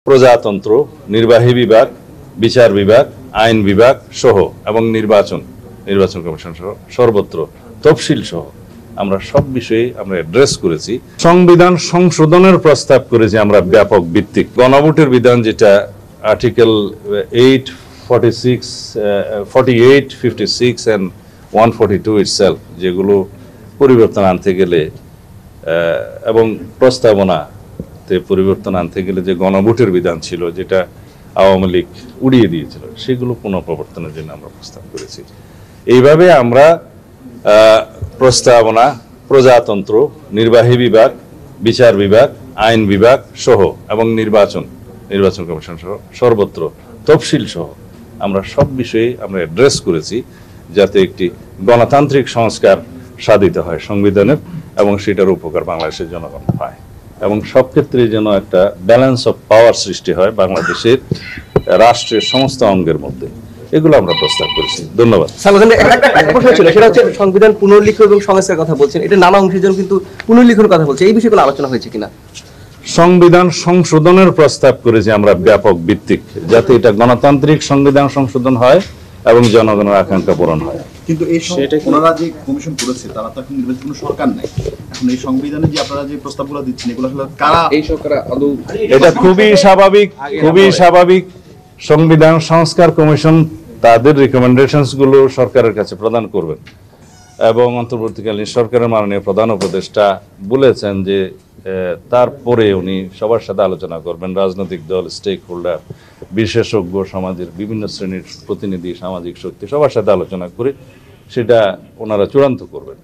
প্রজাতন্ত্র, নির্বাহী বিভাগ, বিচার বিভাগ, আইন বিভাগ সহ এবং নির্বাচন কমিশন সহ সর্বত্র তফসিল সহ আমরা সব বিষয়ে আমরা অ্যাড্রেস করেছি। সংবিধান সংশোধনের প্রস্তাব করেছি আমরা ব্যাপক ভিত্তিক। গণভোটের বিধান যেটা আর্টিকেল 8, 46, 48, 56 and 142 itself, যেগুলো পরিবর্তন আনতে গেলে এবং প্রস্তাবনাতে পরিবর্তন আনতে গেলে যে গণভোটের বিধান ছিল যেটা আওয়ামী লীগ উড়িয়ে দিয়েছিল, সেগুলো পুনঃপ্রবর্তনের জন্য আমরা প্রস্তাব করেছি। এইভাবে আমরা প্রস্তাবনা, প্রজাতন্ত্র, নির্বাহী বিভাগ, বিচার বিভাগ, আইন বিভাগ সহ এবং নির্বাচন কমিশন সহ সর্বত্র তফসিল সহ আমরা সব বিষয়ে আমরা অ্যাড্রেস করেছি, যাতে একটি গণতান্ত্রিক সংস্কার সাধিত হয় সংবিধানের এবং সেটার উপকার বাংলাদেশের জনগণ পায় এবং সব ক্ষেত্রে যেন একটা ব্যালেন্স অফ পাওয়ার সৃষ্টি হয় বাংলাদেশের রাষ্ট্রের সমস্ত অঙ্গের মধ্যে। এগুলো আমরা প্রস্তাব করেছি। ধন্যবাদ। সেটা হচ্ছে সংবিধান পুনর্লিখন এবং সংস্কার কথা বলছেন, এটা নানা অংশের জন্য কিন্তু পুনর্লিখনের কথা বলছে, এই বিষয়গুলো আলোচনা হয়েছে কিনা? সংবিধান সংশোধনের প্রস্তাব করেছি আমরা ব্যাপক ভিত্তিক, যাতে এটা গণতান্ত্রিক সংবিধান সংশোধন হয় এবং জনগণের আকাঙ্ক্ষা পূরণ হয়। কিন্তু এই ওনারা যে কমিশন করেছে তারা তো এখন নির্বাচিত কোনো সরকার নাই। এখন এই সংবিধানে যে আপনারা যে প্রস্তাবগুলো দিচ্ছেন এগুলো আসলে কারা? এই সরকার আদৌ এটা খুবই স্বাভাবিক। সংবিধান সংস্কার কমিশন তাদের রিকমেন্ডেশনস গুলো সরকারের কাছে প্রদান করবেন এবং অন্তর্বর্তীকালীন সরকারের মাননীয় প্রধান উপদেষ্টা বলেছেন যে তারপরে উনি সবার সাথে আলোচনা করবেন, রাজনৈতিক দল, স্টেক হোল্ডার, বিশেষজ্ঞ, সমাজের বিভিন্ন শ্রেণীর প্রতিনিধি, সামাজিক শক্তি সবার সাথে আলোচনা করে সেটা ওনারা চূড়ান্ত করবেন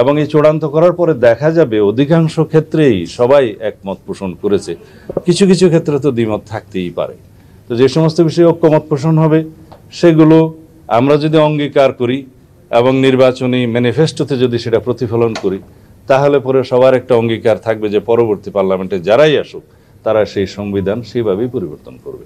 এবং এই চূড়ান্ত করার পরে দেখা যাবে অধিকাংশ ক্ষেত্রেই সবাই একমত পোষণ করেছে। কিছু কিছু ক্ষেত্রে তো দ্বিমত থাকতেই পারে। তো যে সমস্ত বিষয়ে ঐক্যমত পোষণ হবে সেগুলো আমরা যদি অঙ্গীকার করি এবং নির্বাচনী ম্যানিফেস্টোতে যদি সেটা প্রতিফলন করি, তাহলে পরে সবার একটা অঙ্গীকার থাকবে যে পরবর্তী পার্লামেন্টে যারাই আসুক তারা সেই সংবিধান সেইভাবেই পরিবর্তন করবে।